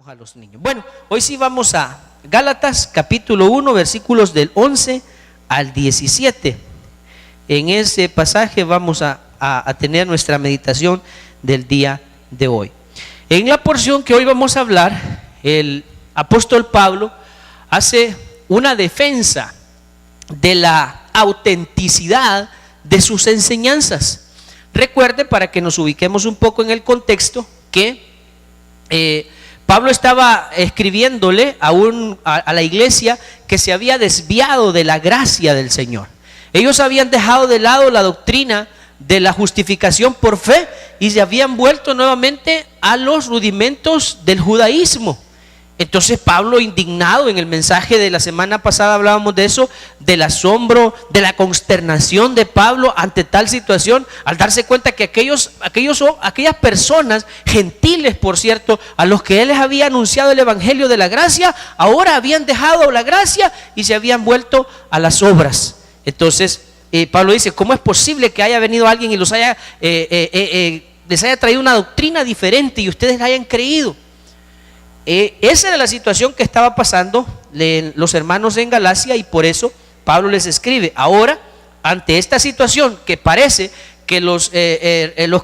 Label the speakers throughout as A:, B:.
A: A los niños. Bueno, hoy sí vamos a Gálatas capítulo 1 versículos del 11 al 17. En ese pasaje vamos a tener nuestra meditación del día de hoy. En la porción que hoy vamos a hablar, el apóstol Pablo hace una defensa de la autenticidad de sus enseñanzas. Recuerde, para que nos ubiquemos un poco en el contexto, que Pablo estaba escribiéndole a la iglesia que se había desviado de la gracia del Señor. Ellos habían dejado de lado la doctrina de la justificación por fe y se habían vuelto nuevamente a los rudimentos del judaísmo. Entonces Pablo, indignado, en el mensaje de la semana pasada hablábamos de eso, del asombro, de la consternación de Pablo ante tal situación, al darse cuenta que aquellas personas gentiles, por cierto, a los que él les había anunciado el evangelio de la gracia, ahora habían dejado la gracia y se habían vuelto a las obras. Entonces Pablo dice: ¿cómo es posible que haya venido alguien y les haya traído una doctrina diferente y ustedes la hayan creído? Esa era la situación que estaba pasando los hermanos en Galacia, y por eso Pablo les escribe. Ahora, ante esta situación que parece que los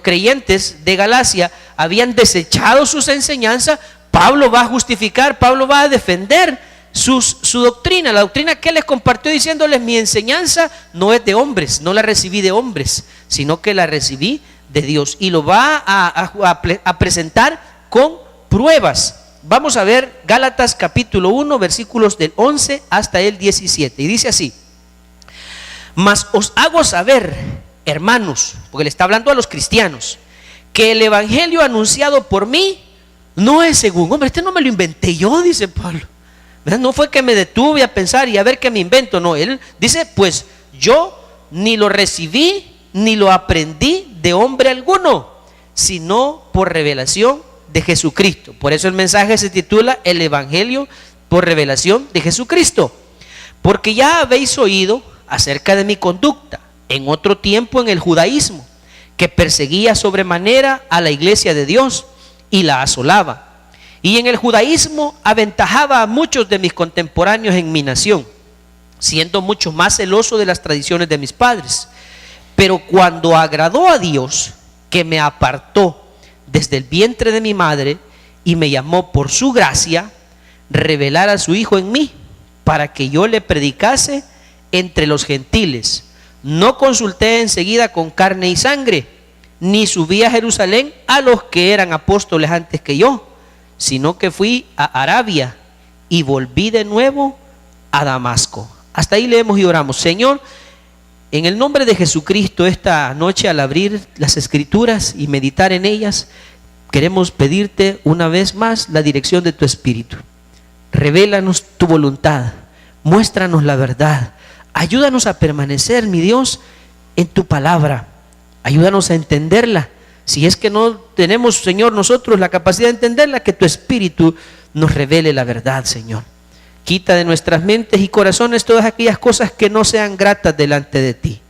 A: creyentes de Galacia habían desechado sus enseñanzas, Pablo va a justificar, Pablo va a defender su doctrina, la doctrina que él les compartió, diciéndoles: mi enseñanza no es de hombres, no la recibí de hombres, sino que la recibí de Dios. Y lo va a presentar con pruebas. Vamos a ver Gálatas capítulo 1 versículos del 11 hasta el 17, y dice así: mas os hago saber, hermanos, porque le está hablando a los cristianos, que el evangelio anunciado por mí no es según hombre. Este no me lo inventé yo, dice Pablo. No fue que me detuve a pensar y a ver qué me invento. No, él dice: pues yo ni lo recibí ni lo aprendí de hombre alguno, sino por revelación de Jesucristo. Por eso el mensaje se titula: el evangelio por revelación de Jesucristo. Porque ya habéis oído acerca de mi conducta en otro tiempo en el judaísmo, que perseguía sobremanera a la iglesia de Dios y la asolaba. Y en el judaísmo aventajaba a muchos de mis contemporáneos en mi nación, siendo mucho más celoso de las tradiciones de mis padres. Pero cuando agradó a Dios, que me apartó desde el vientre de mi madre y me llamó por su gracia, revelar a su Hijo en mí, para que yo le predicase entre los gentiles. No consulté enseguida con carne y sangre, ni subí a Jerusalén a los que eran apóstoles antes que yo, sino que fui a Arabia y volví de nuevo a Damasco. Hasta ahí leemos y oramos. Señor, en el nombre de Jesucristo, esta noche al abrir las Escrituras y meditar en ellas, queremos pedirte una vez más la dirección de tu Espíritu. Revélanos tu voluntad, muéstranos la verdad, ayúdanos a permanecer, mi Dios, en tu palabra, ayúdanos a entenderla. Si es que no tenemos, Señor, nosotros la capacidad de entenderla, que tu Espíritu nos revele la verdad, Señor. Quita de nuestras mentes y corazones todas aquellas cosas que no sean gratas delante de ti.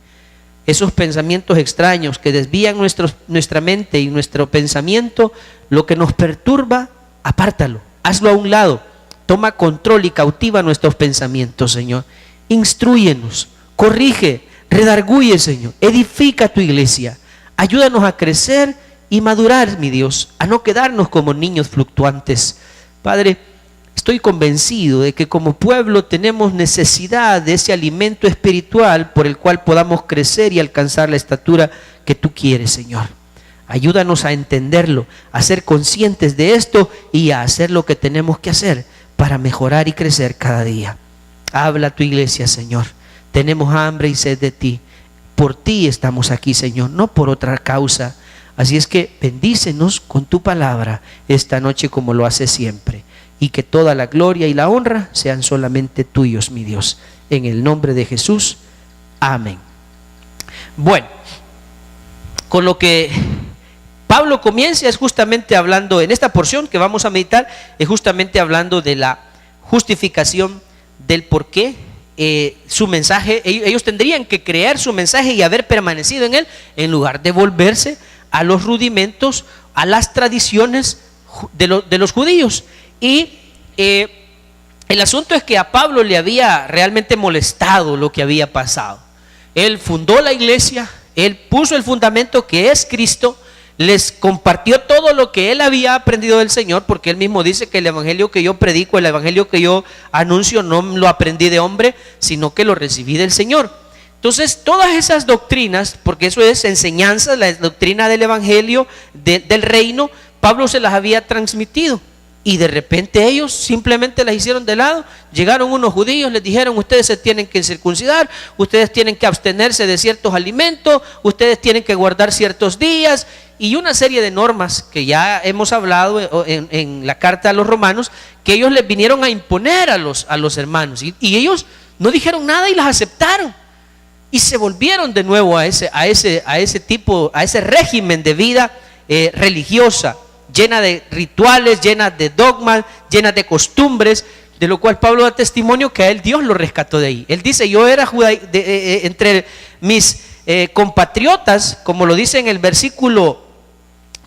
A: Esos pensamientos extraños que desvían nuestra mente y nuestro pensamiento, lo que nos perturba, apártalo, hazlo a un lado. Toma control y cautiva nuestros pensamientos, Señor. Instrúyenos, corrige, redarguye, Señor. Edifica tu iglesia. Ayúdanos a crecer y madurar, mi Dios, a no quedarnos como niños fluctuantes. Padre, estoy convencido de que como pueblo tenemos necesidad de ese alimento espiritual por el cual podamos crecer y alcanzar la estatura que tú quieres, Señor. Ayúdanos a entenderlo, a ser conscientes de esto y a hacer lo que tenemos que hacer para mejorar y crecer cada día. Habla a tu iglesia, Señor. Tenemos hambre y sed de ti. Por ti estamos aquí, Señor, no por otra causa. Así es que bendícenos con tu palabra esta noche como lo hace siempre. Y que toda la gloria y la honra sean solamente tuyos, mi Dios. En el nombre de Jesús, amén. Bueno, con lo que Pablo comienza es justamente hablando, en esta porción que vamos a meditar, es justamente hablando de la justificación, del por qué su mensaje, ellos tendrían que creer su mensaje y haber permanecido en él, en lugar de volverse a los rudimentos, a las tradiciones de los judíos. Y el asunto es que a Pablo le había realmente molestado lo que había pasado. Él fundó la iglesia, él puso el fundamento que es Cristo, les compartió todo lo que él había aprendido del Señor, porque él mismo dice que el evangelio que yo predico, el evangelio que yo anuncio, no lo aprendí de hombre, sino que lo recibí del Señor. Entonces, todas esas doctrinas, porque eso es enseñanza, la doctrina del evangelio, del reino, Pablo se las había transmitido. Y de repente ellos simplemente las hicieron de lado. Llegaron unos judíos, les dijeron: ustedes se tienen que circuncidar, ustedes tienen que abstenerse de ciertos alimentos, ustedes tienen que guardar ciertos días, y una serie de normas que ya hemos hablado en la carta a los romanos, que ellos les vinieron a imponer a los hermanos. Y ellos no dijeron nada y las aceptaron. Y se volvieron de nuevo a ese régimen de vida religiosa, llena de rituales, llena de dogmas, llena de costumbres, de lo cual Pablo da testimonio que a él Dios lo rescató de ahí. Él dice: yo era entre mis compatriotas, como lo dice en el versículo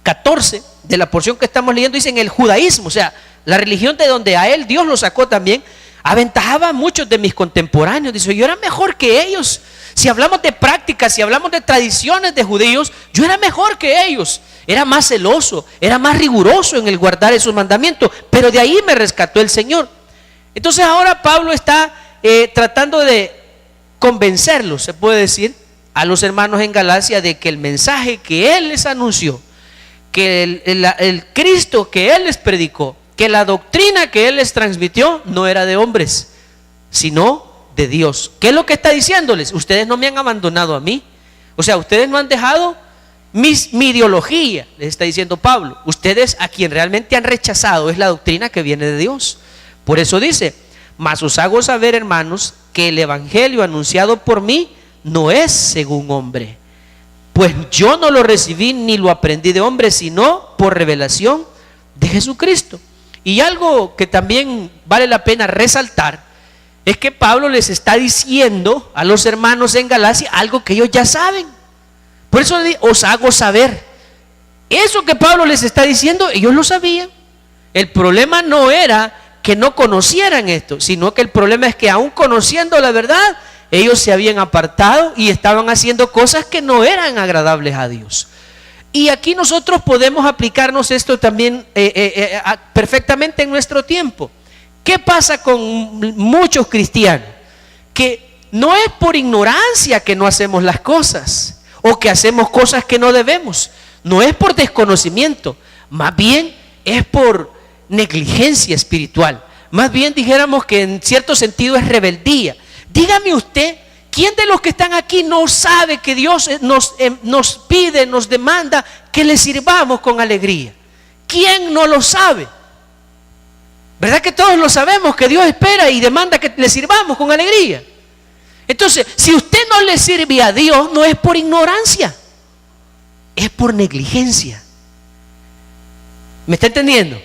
A: 14 de la porción que estamos leyendo, dice: en el judaísmo, o sea, la religión de donde a él Dios lo sacó también, aventajaba a muchos de mis contemporáneos. Dice: yo era mejor que ellos. Si hablamos de prácticas, si hablamos de tradiciones de judíos, yo era mejor que ellos. Era más celoso, era más riguroso en el guardar esos mandamientos, pero de ahí me rescató el Señor. Entonces ahora Pablo está tratando de convencerlos, se puede decir, a los hermanos en Galacia de que el mensaje que él les anunció, que el Cristo que él les predicó, que la doctrina que él les transmitió no era de hombres, sino de Dios. ¿Qué es lo que está diciéndoles? Ustedes no me han abandonado a mí, o sea, ustedes no han dejado mi ideología, les está diciendo Pablo. Ustedes, a quien realmente han rechazado es la doctrina que viene de Dios. Por eso dice: mas os hago saber, hermanos, que el evangelio anunciado por mí no es según hombre, pues yo no lo recibí ni lo aprendí de hombre, sino por revelación de Jesucristo. Y algo que también vale la pena resaltar es que Pablo les está diciendo a los hermanos en Galacia algo que ellos ya saben. Por eso os hago saber. Eso que Pablo les está diciendo, ellos lo sabían. El problema no era que no conocieran esto, sino que el problema es que aún conociendo la verdad, ellos se habían apartado y estaban haciendo cosas que no eran agradables a Dios. Y aquí nosotros podemos aplicarnos esto también perfectamente en nuestro tiempo. ¿Qué pasa con muchos cristianos? Que no es por ignorancia que no hacemos las cosas, o que hacemos cosas que no debemos. No es por desconocimiento, más bien es por negligencia espiritual. Más bien dijéramos que en cierto sentido es rebeldía. Dígame usted, ¿quién de los que están aquí no sabe que Dios nos pide, nos demanda que le sirvamos con alegría? ¿Quién no lo sabe? ¿Verdad que todos lo sabemos, que Dios espera y demanda que le sirvamos con alegría? Entonces, si usted no le sirve a Dios, no es por ignorancia, es por negligencia. ¿Me está entendiendo?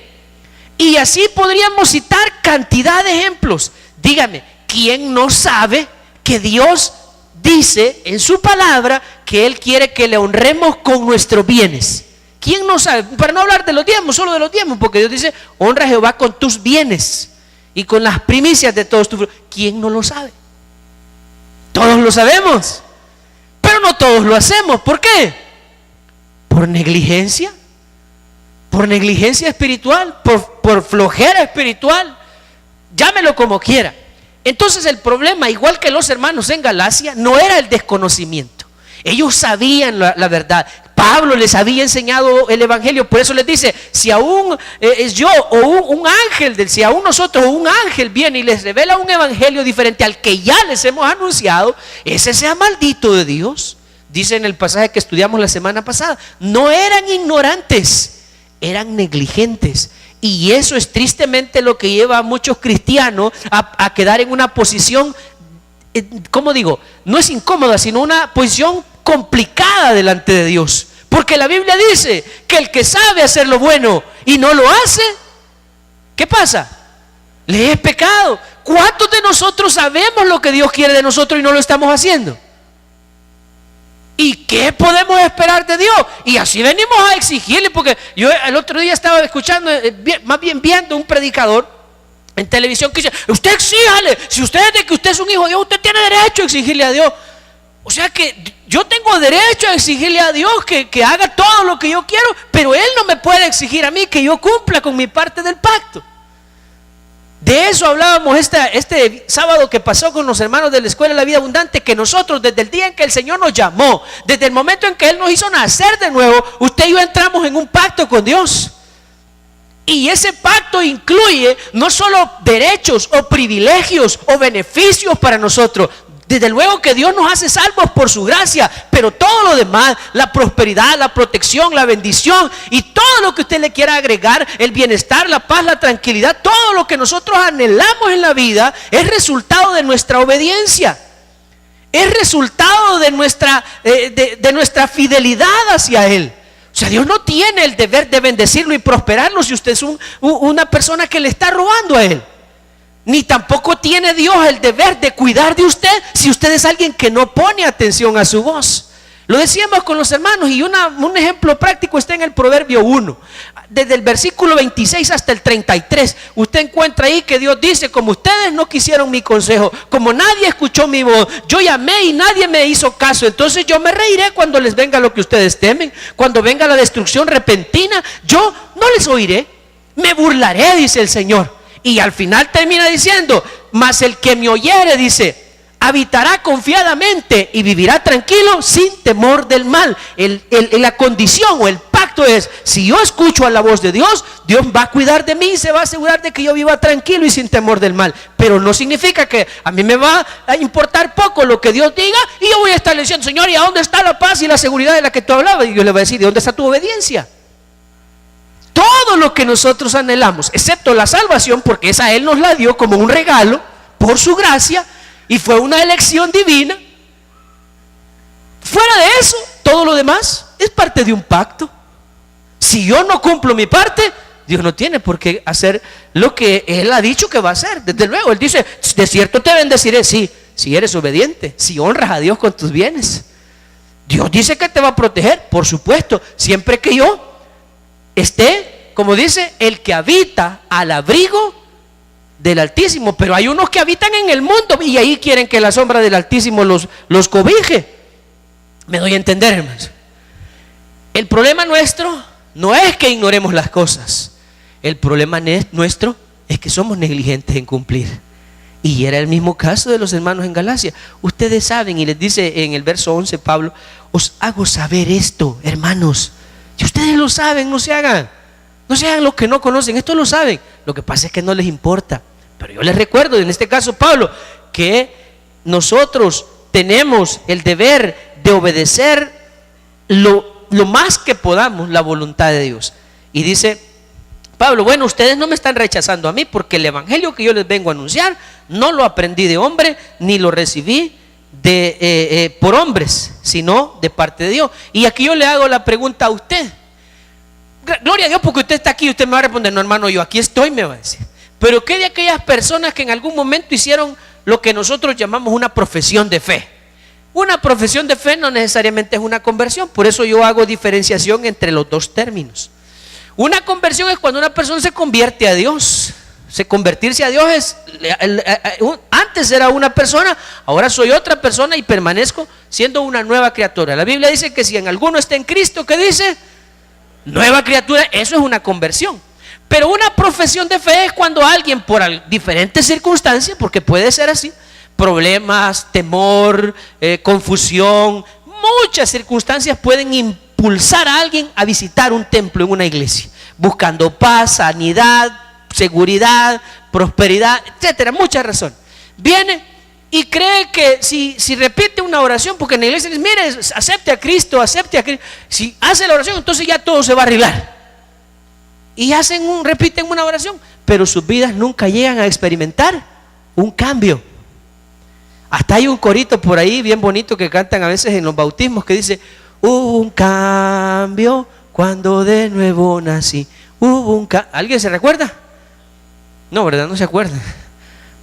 A: Y así podríamos citar cantidad de ejemplos. Dígame, ¿quién no sabe que Dios dice en su palabra que Él quiere que le honremos con nuestros bienes? ¿Quién no sabe? Para no hablar de los diezmos, solo de los diezmos, porque Dios dice: honra a Jehová con tus bienes y con las primicias de todos tus frutos. ¿Quién no lo sabe? Todos lo sabemos, pero no todos lo hacemos. ¿Por qué? Por negligencia espiritual, por flojera espiritual, llámelo como quiera. Entonces el problema, igual que los hermanos en Galacia, no era el desconocimiento. Ellos sabían la verdad. Pablo les había enseñado el evangelio. Por eso les dice: si aún yo o un ángel si aún nosotros o un ángel viene y les revela un evangelio diferente al que ya les hemos anunciado, ese sea maldito de Dios. Dice en el pasaje que estudiamos la semana pasada: no eran ignorantes, eran negligentes. Y eso es tristemente lo que lleva a muchos cristianos a quedar en una posición, ¿cómo digo? No es incómoda, sino una posición complicada delante de Dios. Porque la Biblia dice que el que sabe hacer lo bueno y no lo hace, ¿qué pasa? Le es pecado. ¿Cuántos de nosotros sabemos lo que Dios quiere de nosotros y no lo estamos haciendo? ¿Y qué podemos esperar de Dios? Y así venimos a exigirle, porque yo el otro día estaba escuchando, más bien viendo un predicador en televisión que dice: usted exíjale, si usted es de que usted es un hijo de Dios, usted tiene derecho a exigirle a Dios. O sea que yo tengo derecho a exigirle a Dios que haga todo lo que yo quiero, pero Él no me puede exigir a mí que yo cumpla con mi parte del pacto. De eso hablábamos este sábado que pasó con los hermanos de la Escuela de la Vida Abundante, que nosotros desde el día en que el Señor nos llamó, desde el momento en que Él nos hizo nacer de nuevo, usted y yo entramos en un pacto con Dios. Y ese pacto incluye no solo derechos o privilegios o beneficios para nosotros. Desde luego que Dios nos hace salvos por su gracia, pero todo lo demás, la prosperidad, la protección, la bendición y todo lo que usted le quiera agregar, el bienestar, la paz, la tranquilidad, todo lo que nosotros anhelamos en la vida es resultado de nuestra obediencia. Es resultado de nuestra fidelidad hacia Él. O sea, Dios no tiene el deber de bendecirlo y prosperarlo si usted es una persona que le está robando a Él. Ni tampoco tiene Dios el deber de cuidar de usted si usted es alguien que no pone atención a su voz. Lo decíamos con los hermanos, y un ejemplo práctico está en el Proverbio 1. Desde el versículo 26 hasta el 33, usted encuentra ahí que Dios dice: como ustedes no quisieron mi consejo, como nadie escuchó mi voz, yo llamé y nadie me hizo caso, entonces yo me reiré cuando les venga lo que ustedes temen. Cuando venga la destrucción repentina, yo no les oiré, me burlaré, dice el Señor. Y al final termina diciendo: mas el que me oyere, dice, habitará confiadamente y vivirá tranquilo sin temor del mal. La condición o el pacto es: si yo escucho a la voz de Dios, Dios va a cuidar de mí y se va a asegurar de que yo viva tranquilo y sin temor del mal. Pero no significa que a mí me va a importar poco lo que Dios diga y yo voy a estar diciendo: Señor, ¿y a dónde está la paz y la seguridad de la que tú hablabas? Y Dios le va a decir: ¿de dónde está tu obediencia? Todo lo que nosotros anhelamos, excepto la salvación, porque esa Él nos la dio como un regalo por su gracia y fue una elección divina. Fuera de eso, todo lo demás es parte de un pacto. Si yo no cumplo mi parte, Dios no tiene por qué hacer lo que Él ha dicho que va a hacer. Desde luego, Él dice: de cierto te bendeciré, sí, si eres obediente, si honras a Dios con tus bienes. Dios dice que te va a proteger, por supuesto, siempre que yo esté, como dice, el que habita al abrigo del Altísimo. Pero hay unos que habitan en el mundo y ahí quieren que la sombra del Altísimo los cobije. ¿Me doy a entender, hermanos? El problema nuestro no es que ignoremos las cosas. El problema nuestro es que somos negligentes en cumplir. Y era el mismo caso de los hermanos en Galacia. Ustedes saben, y les dice en el verso 11 Pablo: os hago saber esto, hermanos. Si ustedes lo saben, no se hagan los que no conocen, esto lo saben. Lo que pasa es que no les importa. Pero yo les recuerdo, en este caso Pablo, que nosotros tenemos el deber de obedecer lo más que podamos la voluntad de Dios. Y dice Pablo: bueno, ustedes no me están rechazando a mí, porque el evangelio que yo les vengo a anunciar no lo aprendí de hombre, ni lo recibí por hombres, sino de parte de Dios. Y aquí yo le hago la pregunta a usted. Gloria a Dios porque usted está aquí. Usted me va a responder: no, hermano, yo aquí estoy, me va a decir. Pero ¿qué de aquellas personas que en algún momento hicieron lo que nosotros llamamos una profesión de fe? Una profesión de fe no necesariamente es una conversión. Por eso yo hago diferenciación entre los dos términos. Una conversión es cuando una persona se convierte a Dios. Convertirse a Dios es: antes era una persona, ahora soy otra persona y permanezco siendo una nueva criatura. La Biblia dice que si en alguno está en Cristo, ¿qué dice? Nueva criatura. Eso es una conversión. Pero una profesión de fe es cuando alguien, por diferentes circunstancias, porque puede ser así, problemas, temor, confusión, muchas circunstancias pueden impulsar a alguien a visitar un templo en una iglesia, buscando paz, sanidad, seguridad, prosperidad, etcétera, muchas razones. Viene y cree que si repite una oración, porque en la iglesia dice: mire, acepte a Cristo, si hace la oración, entonces ya todo se va a arreglar. Y repiten una oración, pero sus vidas nunca llegan a experimentar un cambio. Hasta hay un corito por ahí bien bonito que cantan a veces en los bautismos que dice: hubo un cambio cuando de nuevo nací. ¿Alguien se recuerda? No, ¿verdad? No se acuerda.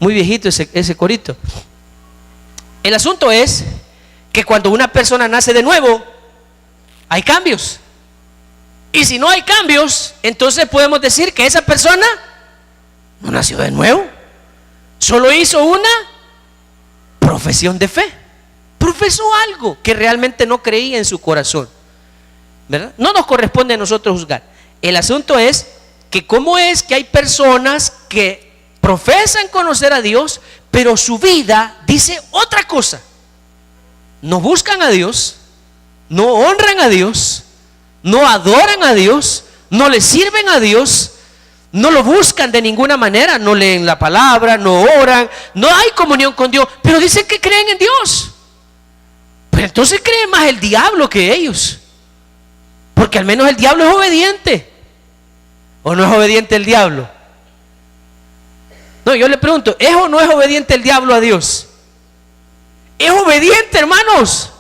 A: Muy viejito ese corito. El asunto es que cuando una persona nace de nuevo, hay cambios. Y si no hay cambios, entonces podemos decir que esa persona no nació de nuevo. Solo hizo una profesión de fe. Profesó algo que realmente no creía en su corazón, ¿verdad? No nos corresponde a nosotros juzgar. El asunto es que cómo es que hay personas que profesan conocer a Dios, pero su vida dice otra cosa. No buscan a Dios, no honran a Dios, no adoran a Dios, no le sirven a Dios, no lo buscan de ninguna manera, no leen la palabra, no oran, no hay comunión con Dios, pero dicen que creen en Dios. Pero entonces cree más el diablo que ellos, porque al menos el diablo es obediente. ¿O no es obediente el diablo? No, yo le pregunto, ¿es o no es obediente el diablo a Dios? Es obediente, hermanos.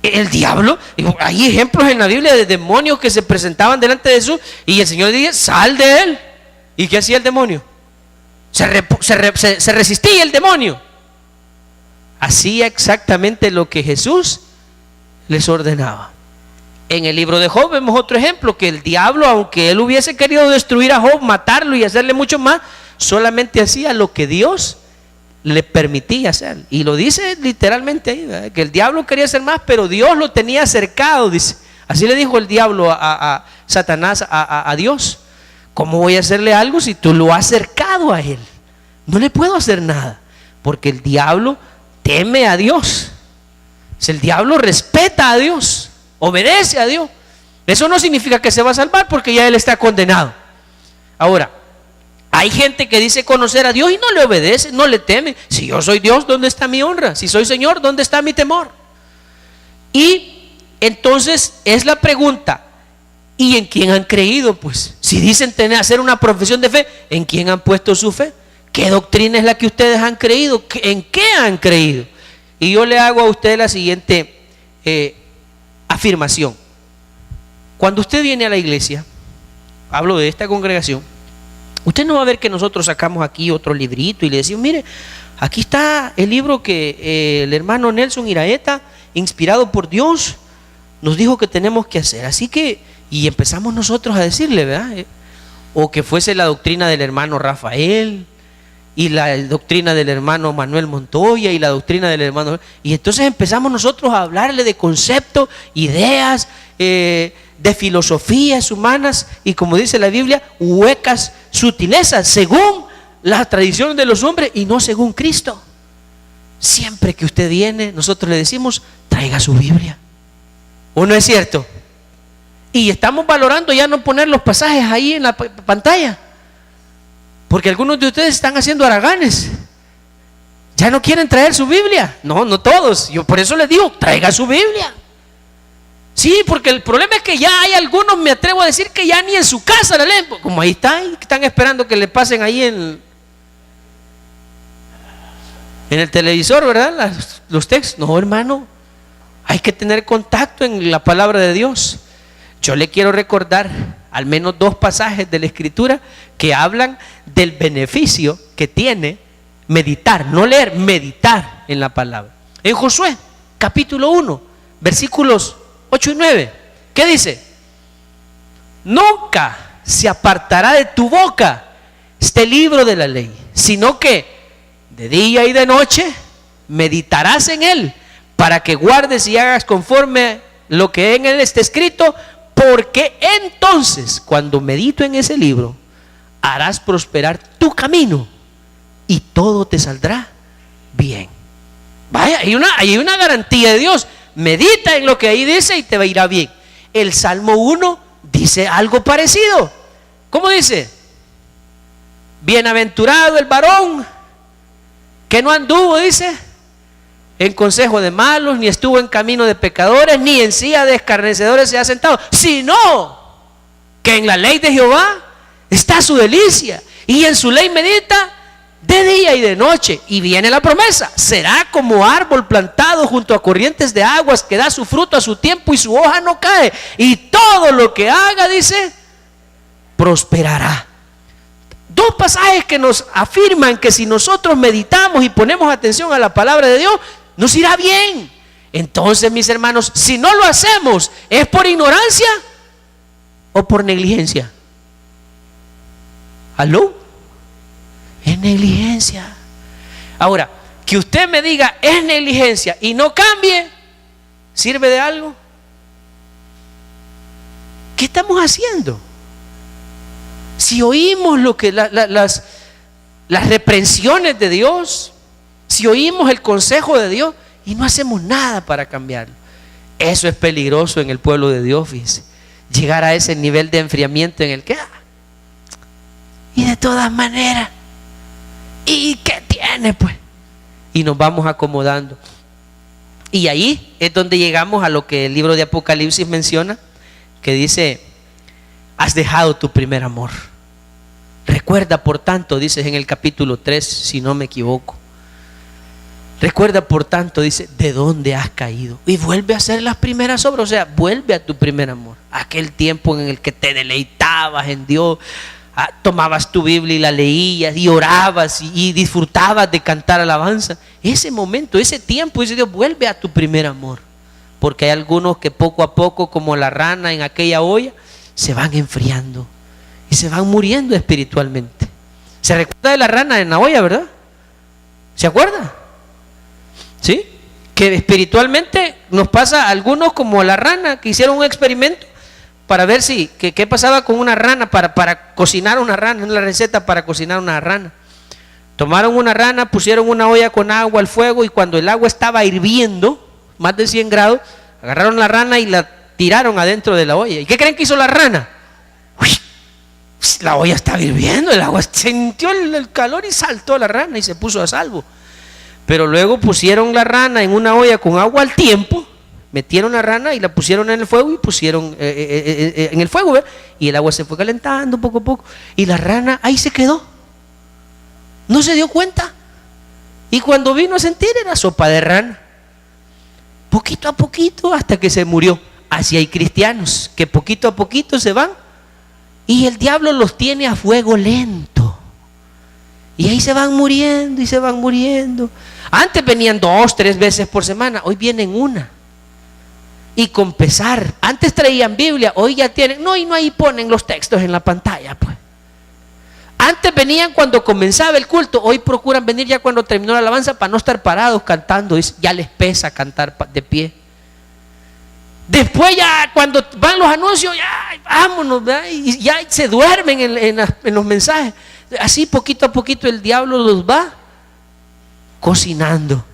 A: El diablo, hay ejemplos en la Biblia de demonios que se presentaban delante de Jesús y el Señor le dice, sal de él. ¿Y qué hacía el demonio? Se resistía el demonio. Hacía exactamente lo que Jesús les ordenaba. En el libro de Job vemos otro ejemplo, que el diablo, aunque él hubiese querido destruir a Job, matarlo y hacerle mucho más, solamente hacía lo que Dios le permitía hacer. Y lo dice literalmente ahí, ¿verdad? Que el diablo quería hacer más, pero Dios lo tenía cercado, dice. Así le dijo el diablo a Satanás, a Dios: ¿cómo voy a hacerle algo si tú lo has cercado a él? No le puedo hacer nada, porque el diablo teme a Dios. Si el diablo respeta a Dios, obedece a Dios, eso no significa que se va a salvar, porque ya él está condenado. Ahora, hay gente que dice conocer a Dios y no le obedece, no le teme. Si yo soy Dios, ¿dónde está mi honra? Si soy Señor, ¿dónde está mi temor? Y entonces es la pregunta: ¿y en quién han creído? Pues si dicen hacer una profesión de fe, ¿en quién han puesto su fe? ¿Qué doctrina es la que ustedes han creído? ¿En qué han creído? Y yo le hago a usted la siguiente afirmación. Cuando usted viene a la iglesia, hablo de esta congregación, usted no va a ver que nosotros sacamos aquí otro librito y le decimos: mire, aquí está el libro que el hermano Nelson Iraeta, inspirado por Dios, nos dijo que tenemos que hacer. Así que, y empezamos nosotros a decirle, ¿verdad? O que fuese la doctrina del hermano Rafael, y la doctrina del hermano Manuel Montoya, y la doctrina del hermano, y entonces empezamos nosotros a hablarle de conceptos, ideas, de filosofías humanas, y como dice la Biblia, huecas sutilezas, según las tradiciones de los hombres y no según Cristo. Siempre que usted viene, nosotros le decimos: traiga su Biblia. ¿O no es cierto? Y estamos valorando ya no poner los pasajes ahí en la pantalla, porque algunos de ustedes están haciendo haraganes, ya no quieren traer su Biblia. No, no todos. Yo por eso les digo: traiga su Biblia. Sí, porque el problema es que ya hay algunos, me atrevo a decir, que ya ni en su casa la leen. Como ahí están esperando que le pasen ahí en el televisor, ¿verdad? Los textos. No, hermano, hay que tener contacto en la palabra de Dios. Yo le quiero recordar al menos 2 pasajes de la Escritura que hablan del beneficio que tiene meditar, no leer, meditar en la palabra. En Josué, capítulo 1, versículos 8 y 9, ¿qué dice? Nunca se apartará de tu boca este libro de la ley, sino que de día y de noche meditarás en él, para que guardes y hagas conforme lo que en él está escrito, porque entonces, cuando medito en ese libro, harás prosperar tu camino y todo te saldrá bien. Vaya, hay una garantía de Dios. Medita en lo que ahí dice y te va a ir bien. El Salmo 1 dice algo parecido. ¿Cómo dice? Bienaventurado el varón que no anduvo, dice, en consejo de malos, ni estuvo en camino de pecadores, ni en silla de escarnecedores se ha sentado, sino que en la ley de Jehová está su delicia, y en su ley medita de día y de noche. Y viene la promesa: será como árbol plantado junto a corrientes de aguas, que da su fruto a su tiempo y su hoja no cae, y todo lo que haga, dice, prosperará. 2 pasajes que nos afirman que si nosotros meditamos y ponemos atención a la palabra de Dios, nos irá bien. Entonces, mis hermanos, si no lo hacemos, ¿es por ignorancia o por negligencia? ¿Aló? Es negligencia. Ahora, que usted me diga es negligencia y no cambie, ¿sirve de algo? ¿Qué estamos haciendo? Si oímos lo que las reprensiones de Dios, si oímos el consejo de Dios y no hacemos nada para cambiarlo, eso es peligroso en el pueblo de Dios, fíjese. Llegar a ese nivel de enfriamiento en el que y de todas maneras, ¿y qué tiene pues? Y nos vamos acomodando. Y ahí es donde llegamos a lo que el libro de Apocalipsis menciona, que dice: has dejado tu primer amor. Recuerda, por tanto, dice en el capítulo 3, si no me equivoco. Recuerda, por tanto, dice, de dónde has caído. Y vuelve a hacer las primeras obras. O sea, vuelve a tu primer amor. Aquel tiempo en el que te deleitabas en Dios. Tomabas tu Biblia y la leías y orabas y disfrutabas de cantar alabanza. Ese momento, ese tiempo, dice Dios, vuelve a tu primer amor. Porque hay algunos que poco a poco, como la rana en aquella olla, se van enfriando y se van muriendo espiritualmente. ¿Se recuerda de la rana en la olla, verdad? ¿Se acuerda? ¿Sí? Que espiritualmente nos pasa a algunos como la rana, que hicieron un experimento para ver si qué pasaba con una rana, para cocinar una rana, una receta para cocinar una rana. Tomaron una rana, pusieron una olla con agua al fuego, y cuando el agua estaba hirviendo, más de 100 grados, agarraron la rana y la tiraron adentro de la olla. ¿Y qué creen que hizo la rana? Uy, la olla estaba hirviendo, el agua sintió el calor y saltó la rana y se puso a salvo. Pero luego pusieron la rana en una olla con agua al tiempo, metieron la rana y la pusieron en el fuego y pusieron en el fuego, ¿verdad? Y el agua se fue calentando poco a poco y la rana ahí se quedó, no se dio cuenta, y cuando vino a sentir era sopa de rana, poquito a poquito hasta que se murió. Así hay cristianos que poquito a poquito se van y el diablo los tiene a fuego lento y ahí se van muriendo y se van muriendo. Antes venían 2, 3 veces por semana, hoy vienen una. Y con pesar, antes traían Biblia, hoy ya tienen, no, y no, ahí ponen los textos en la pantalla pues. Antes venían cuando comenzaba el culto, hoy procuran venir ya cuando terminó la alabanza para no estar parados cantando, ya les pesa cantar de pie. Después ya cuando van los anuncios, ya vámonos, ¿verdad? Y ya se duermen en los mensajes. Así poquito a poquito el diablo los va cocinando.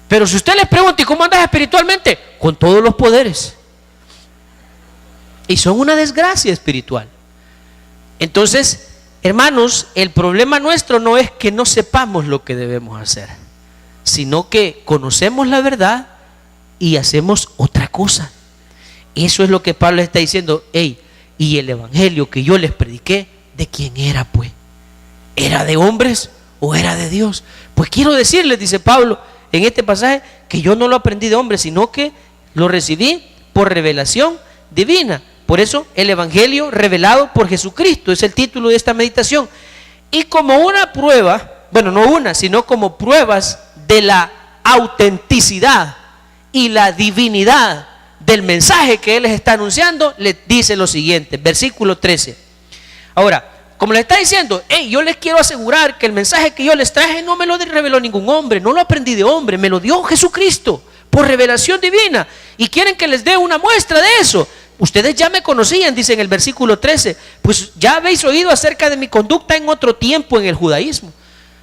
A: Pero si usted les pregunta, ¿y cómo andas espiritualmente? Con todos los poderes. Y son una desgracia espiritual. Entonces, hermanos, el problema nuestro no es que no sepamos lo que debemos hacer, sino que conocemos la verdad y hacemos otra cosa. Eso es lo que Pablo está diciendo. Hey, y el evangelio que yo les prediqué, ¿de quién era pues? ¿Era de hombres o era de Dios? Pues quiero decirles, dice Pablo en este pasaje, que yo no lo aprendí de hombres, sino que lo recibí por revelación divina. Por eso el evangelio revelado por Jesucristo es el título de esta meditación. Y como una prueba, bueno, no una, sino como pruebas de la autenticidad y la divinidad del mensaje que él les está anunciando, les dice lo siguiente, versículo 13. Ahora, como les está diciendo, hey, yo les quiero asegurar que el mensaje que yo les traje no me lo reveló ningún hombre, no lo aprendí de hombre, me lo dio Jesucristo por revelación divina. Y quieren que les dé una muestra de eso. Ustedes ya me conocían, dice en el versículo 13, pues ya habéis oído acerca de mi conducta en otro tiempo en el judaísmo.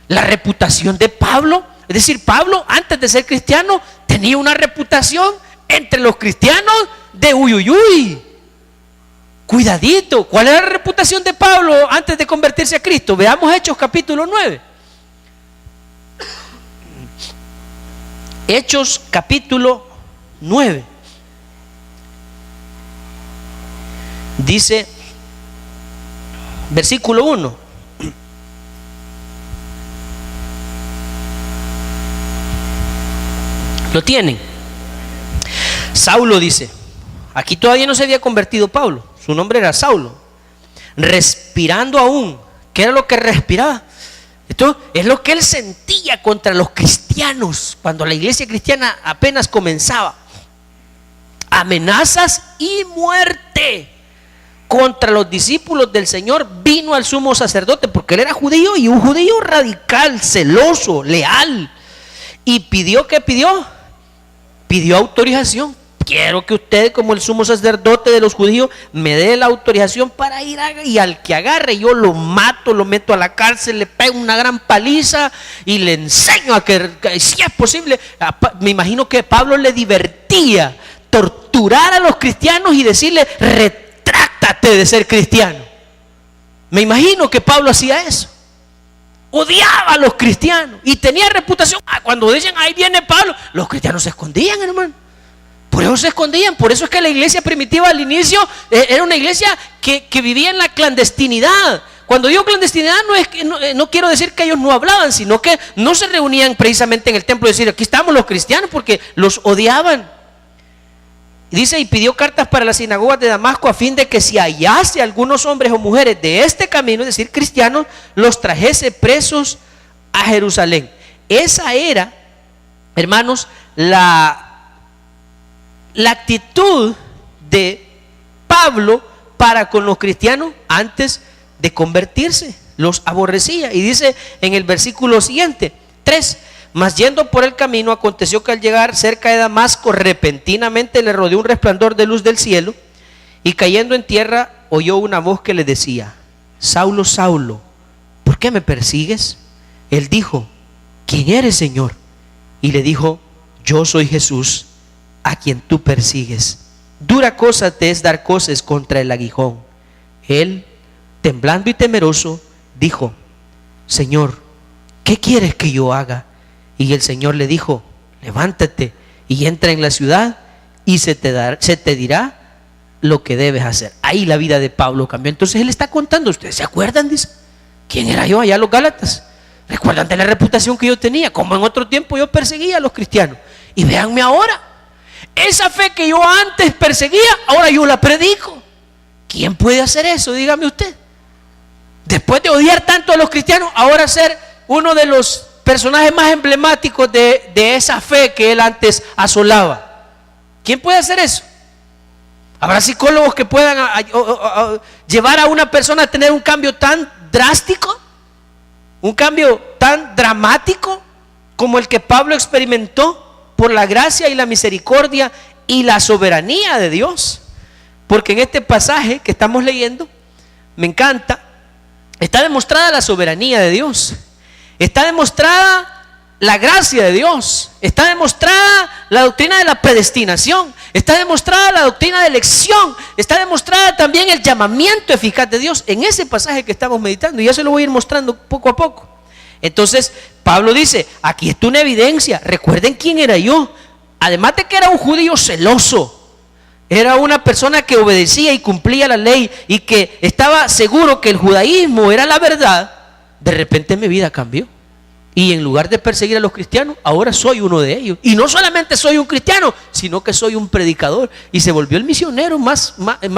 A: La reputación de Pablo, es decir, Pablo antes de ser cristiano tenía una reputación entre los cristianos de uy. Cuidadito, ¿cuál era la reputación de Pablo antes de convertirse a Cristo? Veamos Hechos capítulo 9. Hechos capítulo 9. Dice, versículo 1. ¿Lo tienen? Saulo dice, aquí todavía no se había convertido Pablo, su nombre era Saulo, respirando aún. ¿Qué era lo que respiraba? Esto es lo que él sentía contra los cristianos cuando la iglesia cristiana apenas comenzaba. Amenazas y muerte contra los discípulos del Señor. Vino al sumo sacerdote porque él era judío, y un judío radical, celoso, leal, y pidió, ¿qué pidió? Pidió autorización. Quiero que usted, como el sumo sacerdote de los judíos, me dé la autorización para ir y al que agarre yo lo mato, lo meto a la cárcel, le pego una gran paliza y le enseño a que si es posible. Me imagino que Pablo le divertía torturar a los cristianos y decirle: retráctate de ser cristiano. Me imagino que Pablo hacía eso. Odiaba a los cristianos y tenía reputación. Cuando dicen ahí viene Pablo, los cristianos se escondían, hermano. Por eso se escondían. Por eso es que la iglesia primitiva al inicio era una iglesia que vivía en la clandestinidad. Cuando digo clandestinidad, no quiero decir que ellos no hablaban, sino que no se reunían precisamente en el templo y decir: aquí estamos los cristianos, porque los odiaban. Dice: y pidió cartas para las sinagogas de Damasco, a fin de que si hallase algunos hombres o mujeres de este camino, es decir, cristianos, los trajese presos a Jerusalén. Esa era, hermanos, la actitud de Pablo para con los cristianos antes de convertirse. Los aborrecía. Y dice en el versículo siguiente, 3: mas yendo por el camino, aconteció que al llegar cerca de Damasco, repentinamente le rodeó un resplandor de luz del cielo, y cayendo en tierra oyó una voz que le decía: Saulo, Saulo, ¿por qué me persigues? Él dijo: ¿quién eres, Señor? Y le dijo: yo soy Jesús, a quien tú persigues. Dura cosa te es dar coces contra el aguijón. Él, temblando y temeroso, dijo: Señor, ¿qué quieres que yo haga? Y el Señor le dijo: levántate y entra en la ciudad, y se te dirá lo que debes hacer. Ahí la vida de Pablo cambió. Entonces él está contando. ¿Ustedes se acuerdan? Dice: ¿quién era yo allá en los Gálatas? ¿Recuerdan de la reputación que yo tenía? Como en otro tiempo yo perseguía a los cristianos. Y véanme ahora. Esa fe que yo antes perseguía, ahora yo la predico. ¿Quién puede hacer eso? Dígame usted. Después de odiar tanto a los cristianos, ahora ser uno de los personajes más emblemáticos de esa fe que él antes asolaba. ¿Quién puede hacer eso? ¿Habrá psicólogos que puedan llevar a una persona a tener un cambio tan drástico, un cambio tan dramático como el que Pablo experimentó por la gracia y la misericordia y la soberanía de Dios? Porque en este pasaje que estamos leyendo, me encanta, está demostrada la soberanía de Dios, está demostrada la gracia de Dios, está demostrada la doctrina de la predestinación, está demostrada la doctrina de elección, está demostrada también el llamamiento eficaz de Dios en ese pasaje que estamos meditando, y ya se lo voy a ir mostrando poco a poco. Entonces Pablo dice: aquí está una evidencia. Recuerden quién era yo. Además de que era un judío celoso, era una persona que obedecía y cumplía la ley, y que estaba seguro que el judaísmo era la verdad. De repente mi vida cambió, y en lugar de perseguir a los cristianos, ahora soy uno de ellos. Y no solamente soy un cristiano, sino que soy un predicador. Y se volvió el misionero más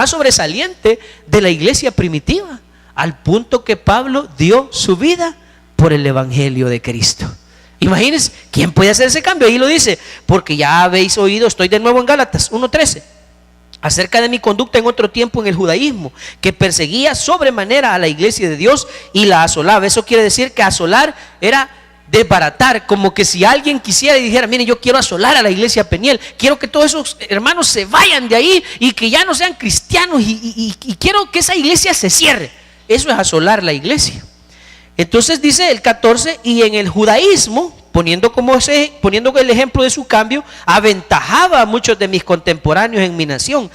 A: sobresaliente de la iglesia primitiva, al punto que Pablo dio su vida por el evangelio de Cristo. Imagínense, ¿quién puede hacer ese cambio? Ahí lo dice: porque ya habéis oído, estoy de nuevo en Gálatas 1:13, acerca de mi conducta en otro tiempo en el judaísmo, que perseguía sobremanera a la iglesia de Dios y la asolaba. Eso quiere decir que asolar era desbaratar, como que si alguien quisiera y dijera: mire, yo quiero asolar a la iglesia Peniel, quiero que todos esos hermanos se vayan de ahí y que ya no sean cristianos, y quiero que esa iglesia se cierre. Eso es asolar la iglesia. Entonces dice el 14: y en el judaísmo, poniendo el ejemplo de su cambio, aventajaba a muchos de mis contemporáneos en mi nación,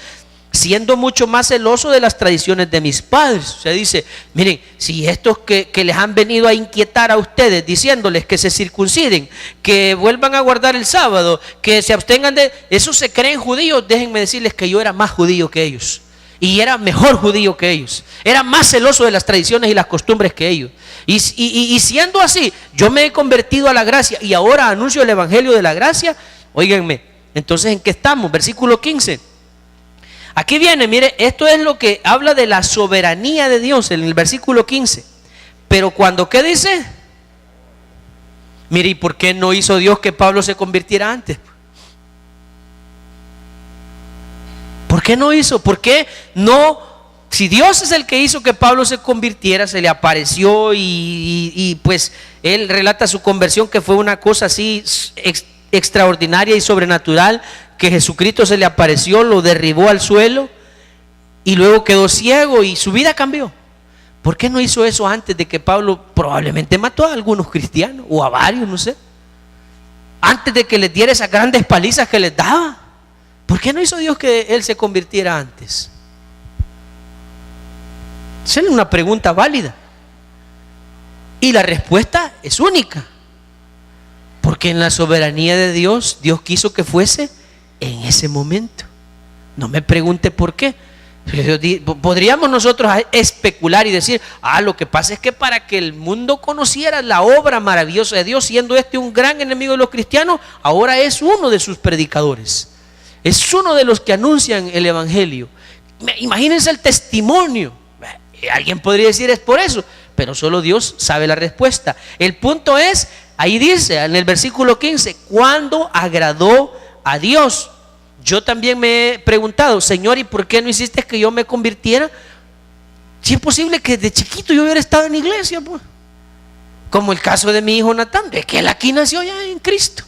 A: siendo mucho más celoso de las tradiciones de mis padres. O sea, dice: miren, si estos que les han venido a inquietar a ustedes, diciéndoles que se circunciden, que vuelvan a guardar el sábado, que se abstengan de eso, se creen judíos, déjenme decirles que yo era más judío que ellos, y era mejor judío que ellos, era más celoso de las tradiciones y las costumbres que ellos. Y siendo así, yo me he convertido a la gracia y ahora anuncio el evangelio de la gracia. Óiganme, entonces ¿en qué estamos? Versículo 15. Aquí viene, mire, esto es lo que habla de la soberanía de Dios en el versículo 15. Pero cuando, ¿qué dice? Mire, ¿y por qué no hizo Dios que Pablo se convirtiera antes? ¿Por qué no hizo? ¿Por qué no? Si Dios es el que hizo que Pablo se convirtiera, se le apareció y pues él relata su conversión, que fue una cosa así extraordinaria y sobrenatural, que Jesucristo se le apareció, lo derribó al suelo y luego quedó ciego y su vida cambió. ¿Por qué no hizo eso antes de que Pablo probablemente mató a algunos cristianos o a varios, no sé? Antes de que les diera esas grandes palizas que les daba. ¿Por qué no hizo Dios que él se convirtiera antes? Esa es una pregunta válida. Y la respuesta es única. Porque en la soberanía de Dios, Dios quiso que fuese en ese momento. No me pregunte por qué. Podríamos nosotros especular y decir, lo que pasa es que para que el mundo conociera la obra maravillosa de Dios, siendo este un gran enemigo de los cristianos, ahora es uno de sus predicadores. Es uno de los que anuncian el evangelio. Imagínense el testimonio. Alguien podría decir es por eso, pero solo Dios sabe la respuesta. El punto es, ahí dice en el versículo 15, ¿cuándo agradó a Dios? Yo también me he preguntado, Señor, ¿y por qué no hiciste que yo me convirtiera? Si es posible que de chiquito yo hubiera estado en la iglesia, pues. Como el caso de mi hijo Natán, de que él aquí nació ya en Cristo,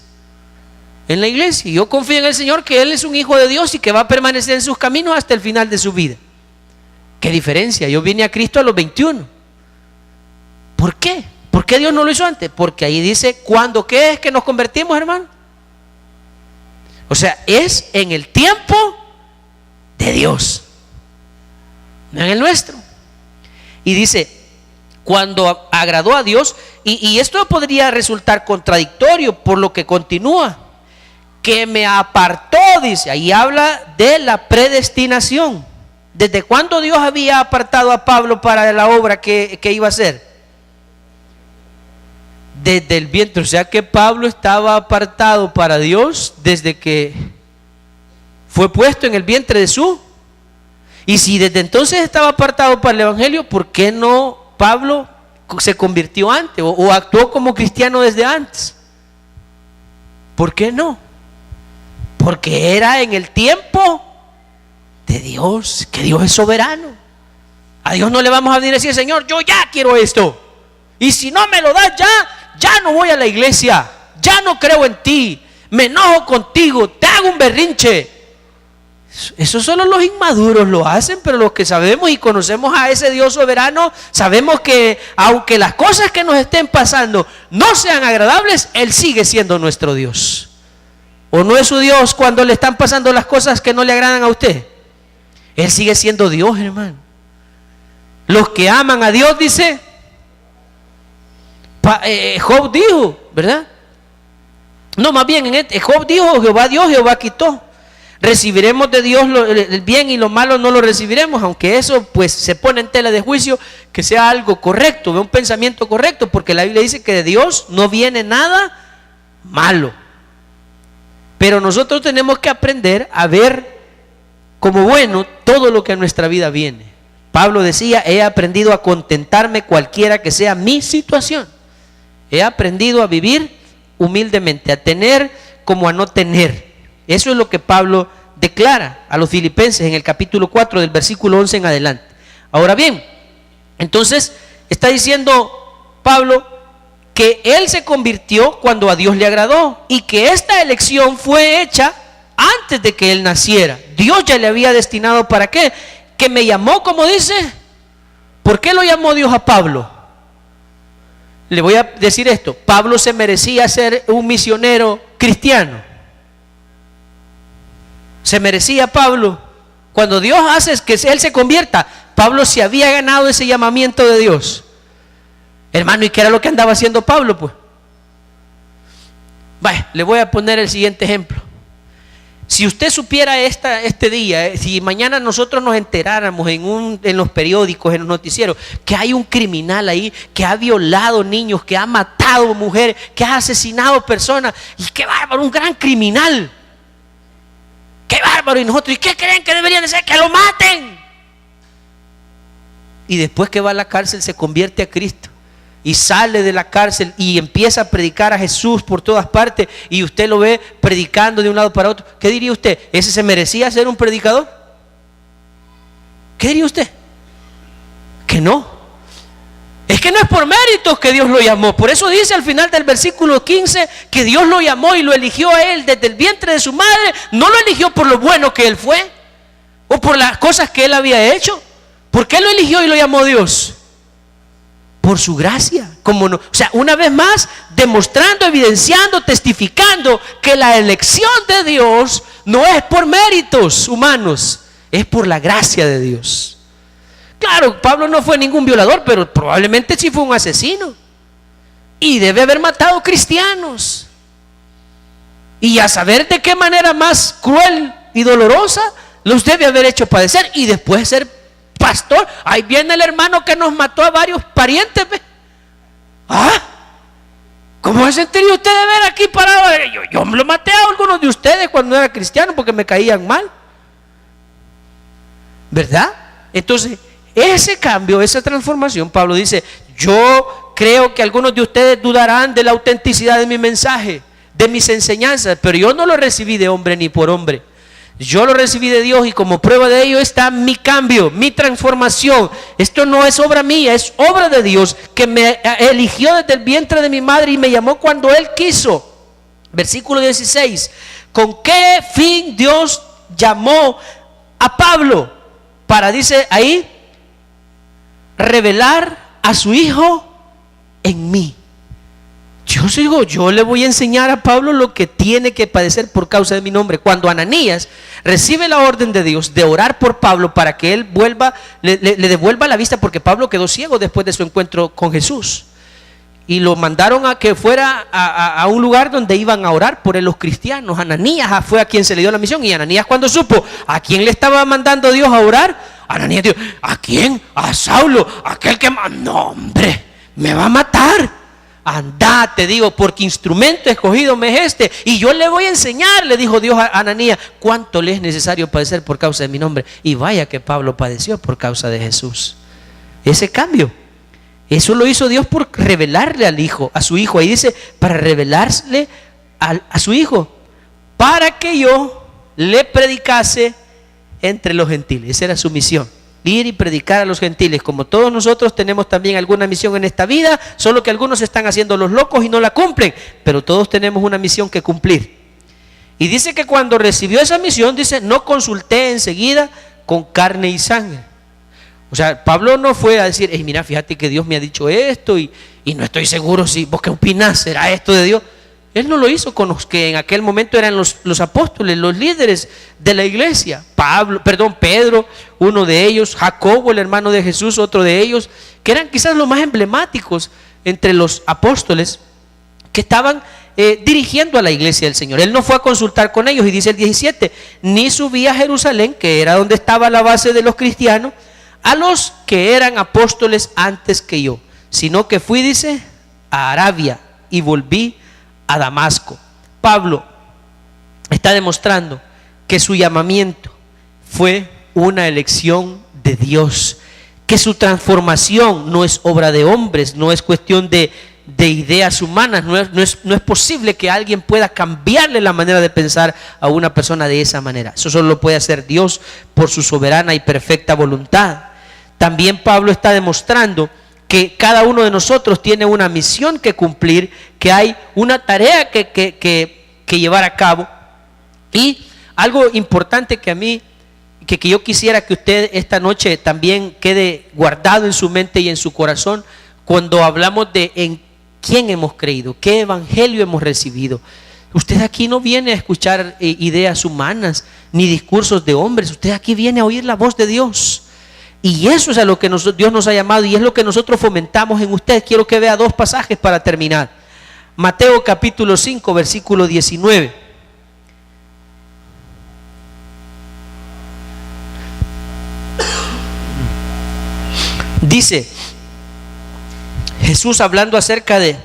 A: en la iglesia. Yo confío en el Señor que él es un hijo de Dios y que va a permanecer en sus caminos hasta el final de su vida. ¿Qué diferencia? Yo vine a Cristo a los 21. ¿Por qué? ¿Por qué Dios no lo hizo antes? Porque ahí dice, ¿cuándo qué es que nos convertimos, hermano? O sea, es en el tiempo de Dios, no en el nuestro. Y dice, cuando agradó a Dios, y esto podría resultar contradictorio por lo que continúa, que me apartó, dice, ahí habla de la predestinación. ¿Desde cuándo Dios había apartado a Pablo para la obra que iba a hacer? Desde el vientre. O sea que Pablo estaba apartado para Dios desde que fue puesto en el vientre de su. Y si desde entonces estaba apartado para el evangelio, ¿por qué no Pablo se convirtió antes o actuó como cristiano desde antes? ¿Por qué no? Porque era en el tiempo de Dios, que Dios es soberano. A Dios no le vamos a venir a decir, Señor, yo ya quiero esto, y si no me lo das ya no voy a la iglesia, ya no creo en ti, me enojo contigo, te hago un berrinche. Eso solo los inmaduros lo hacen, pero los que sabemos y conocemos a ese Dios soberano, sabemos que aunque las cosas que nos estén pasando no sean agradables, Él sigue siendo nuestro Dios. ¿O no es su Dios cuando le están pasando las cosas que no le agradan a usted? Él sigue siendo Dios, hermano. Los que aman a Dios, dice Job dijo, ¿verdad? No, más bien Job dijo, Jehová dio, Jehová quitó. Recibiremos de Dios el bien y lo malo no lo recibiremos, aunque eso pues se pone en tela de juicio, que sea algo correcto, un pensamiento correcto, porque la Biblia dice que de Dios no viene nada malo. Pero nosotros tenemos que aprender a ver como bueno todo lo que a nuestra vida viene. Pablo decía, he aprendido a contentarme cualquiera que sea mi situación. He aprendido a vivir humildemente, a tener como a no tener. Eso es lo que Pablo declara a los filipenses en el capítulo 4 del versículo 11 en adelante. Ahora bien, entonces está diciendo Pablo que él se convirtió cuando a Dios le agradó y que esta elección fue hecha antes de que él naciera. Dios ya le había destinado ¿para qué? Que me llamó, como dice. ¿Por qué lo llamó Dios a Pablo? Le voy a decir esto, Pablo se merecía ser un misionero cristiano. Se merecía Pablo. Cuando Dios hace que él se convierta, Pablo se había ganado ese llamamiento de Dios. Hermano, ¿y qué era lo que andaba haciendo Pablo? Pues vaya, le voy a poner el siguiente ejemplo. Si usted supiera este día, si mañana nosotros nos enteráramos en los periódicos, en los noticieros, que hay un criminal ahí que ha violado niños, que ha matado mujeres, que ha asesinado personas, y qué bárbaro, un gran criminal, qué bárbaro, y nosotros, ¿y qué creen que deberían hacer? Que lo maten. Y después que va a la cárcel se convierte a Cristo y sale de la cárcel y empieza a predicar a Jesús por todas partes y usted lo ve predicando de un lado para otro, ¿qué diría usted? ¿Ese se merecía ser un predicador? ¿Qué diría usted? Que no. Es que no es por méritos que Dios lo llamó. Por eso dice al final del versículo 15 que Dios lo llamó y lo eligió a él desde el vientre de su madre. No lo eligió por lo bueno que él fue o por las cosas que él había hecho. ¿Por qué lo eligió y lo llamó Dios? Por su gracia. Como no, o sea, una vez más, demostrando, evidenciando, testificando que la elección de Dios no es por méritos humanos, es por la gracia de Dios. Claro, Pablo no fue ningún violador, pero probablemente sí fue un asesino. Y debe haber matado cristianos. Y a saber de qué manera más cruel y dolorosa los debe haber hecho padecer. Y después ser pastor. Ahí viene el hermano que nos mató a varios parientes. ¿Cómo se sentiría usted de ver aquí parado? Yo me lo maté a algunos de ustedes cuando era cristiano porque me caían mal. ¿Verdad? Entonces, ese cambio, esa transformación, Pablo dice, yo creo que algunos de ustedes dudarán de la autenticidad de mi mensaje, de mis enseñanzas, pero yo no lo recibí de hombre ni por hombre. Yo lo recibí de Dios y como prueba de ello está mi cambio, mi transformación. Esto no es obra mía, es obra de Dios que me eligió desde el vientre de mi madre y me llamó cuando Él quiso. Versículo 16. ¿Con qué fin Dios llamó a Pablo? Para, dice ahí, revelar a su Hijo en mí. Yo le voy a enseñar a Pablo lo que tiene que padecer por causa de mi nombre. Cuando Ananías recibe la orden de Dios de orar por Pablo para que él le devuelva la vista, porque Pablo quedó ciego después de su encuentro con Jesús, y lo mandaron a que fuera a un lugar donde iban a orar por él los cristianos. Ananías fue a quien se le dio la misión, y Ananías, cuando supo a quién le estaba mandando Dios a orar, Ananías dijo, ¿a quién? A Saulo, aquel que... No, hombre, me va a matar. Anda, te digo, porque instrumento escogido me es este, y yo le voy a enseñar, le dijo Dios a Ananías, cuánto le es necesario padecer por causa de mi nombre. Y vaya que Pablo padeció por causa de Jesús. Ese cambio, eso lo hizo Dios por revelarle al Hijo, a su Hijo. Ahí dice, para revelarle a su Hijo, para que yo le predicase entre los gentiles. Esa era su misión, ir y predicar a los gentiles. Como todos nosotros tenemos también alguna misión en esta vida, solo que algunos están haciendo los locos y no la cumplen, pero todos tenemos una misión que cumplir. Y dice que cuando recibió esa misión, dice, no consulté enseguida con carne y sangre. O sea, Pablo no fue a decir, mira, fíjate que Dios me ha dicho esto y no estoy seguro si vos qué opinás, ¿será esto de Dios? Él no lo hizo con los que en aquel momento eran los apóstoles, los líderes de la iglesia. Pedro, uno de ellos, Jacobo, el hermano de Jesús, otro de ellos, que eran quizás los más emblemáticos entre los apóstoles que estaban dirigiendo a la iglesia del Señor. Él no fue a consultar con ellos, y dice el 17, ni subí a Jerusalén, que era donde estaba la base de los cristianos, a los que eran apóstoles antes que yo, sino que fui, dice, a Arabia y volví a Damasco. Pablo está demostrando que su llamamiento fue una elección de Dios, que su transformación no es obra de hombres, no es cuestión de ideas humanas, no es posible que alguien pueda cambiarle la manera de pensar a una persona de esa manera. Eso solo lo puede hacer Dios por su soberana y perfecta voluntad. También Pablo está demostrando que cada uno de nosotros tiene una misión que cumplir, que hay una tarea que llevar a cabo. Y algo importante que a mí, que yo quisiera que usted esta noche también quede guardado en su mente y en su corazón, cuando hablamos de en quién hemos creído, qué evangelio hemos recibido. Usted aquí no viene a escuchar ideas humanas ni discursos de hombres, usted aquí viene a oír la voz de Dios. Y eso es a lo que Dios nos ha llamado, y es lo que nosotros fomentamos en usted. Quiero que vea dos pasajes para terminar. Mateo capítulo 5, versículo 19. Dice Jesús, hablando acerca de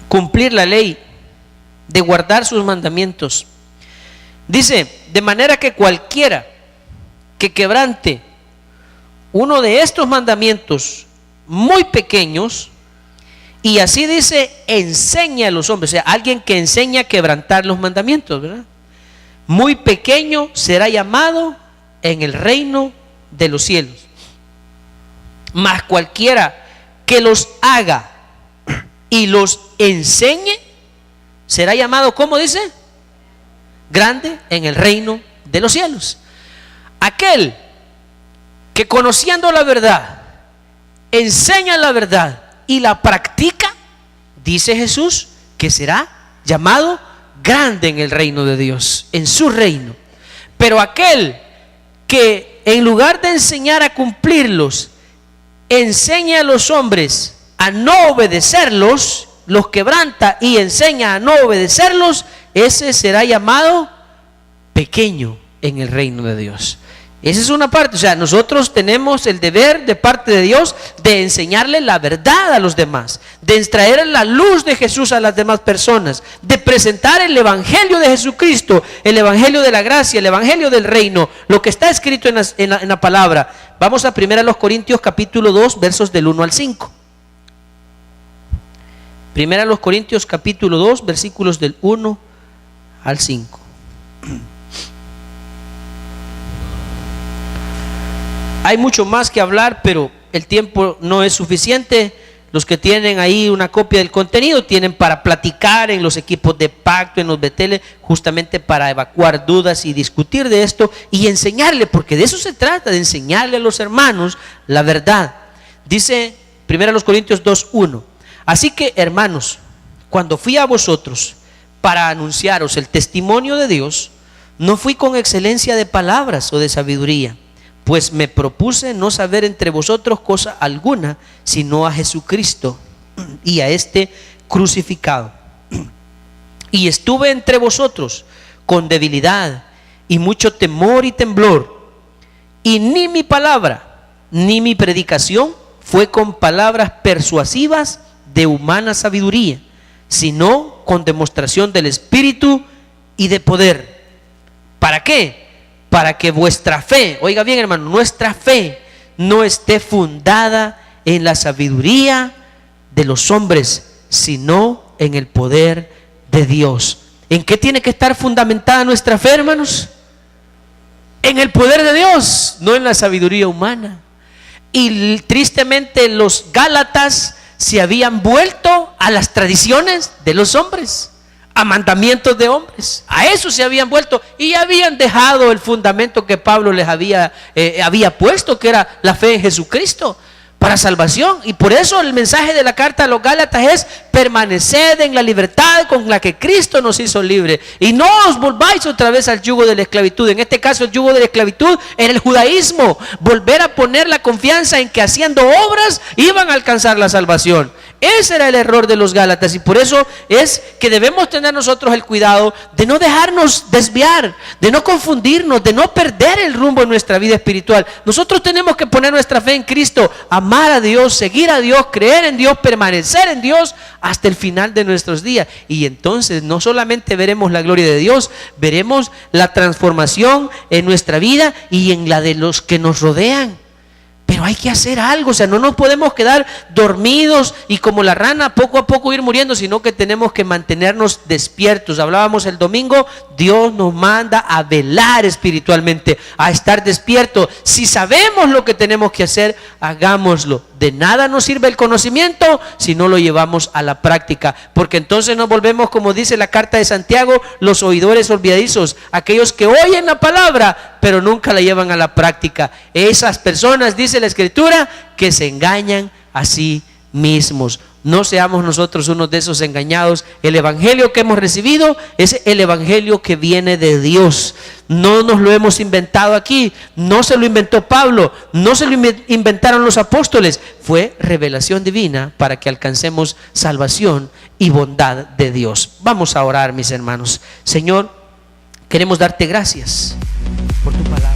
A: cumplir la ley, de guardar sus mandamientos. Dice, de manera que cualquiera que quebrante uno de estos mandamientos muy pequeños, y así dice, enseña a los hombres, o sea, alguien que enseña a quebrantar los mandamientos, ¿verdad? Muy pequeño será llamado en el reino de los cielos. Mas cualquiera que los haga y los enseñe será llamado, ¿cómo dice? Grande en el reino de los cielos. Aquel que conociendo la verdad, enseña la verdad y la practica, dice Jesús, que será llamado grande en el reino de Dios, en su reino. Pero aquel que en lugar de enseñar a cumplirlos, enseña a los hombres a no obedecerlos, los quebranta y enseña a no obedecerlos, ese será llamado pequeño en el reino de Dios. Esa es una parte, o sea, nosotros tenemos el deber de parte de Dios de enseñarle la verdad a los demás, de extraer la luz de Jesús a las demás personas, de presentar el evangelio de Jesucristo, el evangelio de la gracia, el evangelio del reino, lo que está escrito en la palabra. Vamos a 1 Corintios capítulo 2, versos del 1 al 5. 1 Corintios capítulo 2, versículos del 1 al 5. Hay mucho más que hablar, pero el tiempo no es suficiente. Los que tienen ahí una copia del contenido tienen para platicar en los equipos de pacto, en los beteles, justamente para evacuar dudas y discutir de esto y enseñarle, porque de eso se trata, de enseñarle a los hermanos la verdad. Dice 1 Corintios 2:1: así que, hermanos, cuando fui a vosotros para anunciaros el testimonio de Dios, no fui con excelencia de palabras o de sabiduría, pues me propuse no saber entre vosotros cosa alguna, sino a Jesucristo y a este crucificado. Y estuve entre vosotros con debilidad y mucho temor y temblor, y ni mi palabra ni mi predicación fue con palabras persuasivas de humana sabiduría, sino con demostración del Espíritu y de poder. ¿Para qué? Para que vuestra fe, oiga bien hermano, nuestra fe no esté fundada en la sabiduría de los hombres, sino en el poder de Dios. ¿En qué tiene que estar fundamentada nuestra fe, hermanos? En el poder de Dios, no en la sabiduría humana. Y tristemente los gálatas se habían vuelto a las tradiciones de los hombres, a mandamientos de hombres, a eso se habían vuelto y habían dejado el fundamento que Pablo les había puesto, que era la fe en Jesucristo para salvación. Y por eso el mensaje de la carta a los Gálatas es: permaneced en la libertad con la que Cristo nos hizo libre, y no os volváis otra vez al yugo de la esclavitud. En este caso el yugo de la esclavitud era el judaísmo, volver a poner la confianza en que haciendo obras iban a alcanzar la salvación. Ese era el error de los Gálatas, y por eso es que debemos tener nosotros el cuidado de no dejarnos desviar, de no confundirnos, de no perder el rumbo en nuestra vida espiritual. Nosotros tenemos que poner nuestra fe en Cristo, amar a Dios, seguir a Dios, creer en Dios, permanecer en Dios hasta el final de nuestros días. Y entonces no solamente veremos la gloria de Dios, veremos la transformación en nuestra vida y en la de los que nos rodean. Pero hay que hacer algo, o sea, no nos podemos quedar dormidos y como la rana poco a poco ir muriendo, sino que tenemos que mantenernos despiertos. Hablábamos el domingo, Dios nos manda a velar espiritualmente, a estar despiertos. Si sabemos lo que tenemos que hacer, hagámoslo. De nada nos sirve el conocimiento si no lo llevamos a la práctica, porque entonces nos volvemos, como dice la carta de Santiago, los oidores olvidadizos, aquellos que oyen la palabra pero nunca la llevan a la práctica. Esas personas, dice la Escritura, que se engañan a sí mismos. No seamos nosotros unos de esos engañados. El evangelio que hemos recibido es el evangelio que viene de Dios. No nos lo hemos inventado aquí, no se lo inventó Pablo, no se lo inventaron los apóstoles. Fue revelación divina para que alcancemos salvación y bondad de Dios. Vamos a orar, mis hermanos. Señor, queremos darte gracias por tu palabra.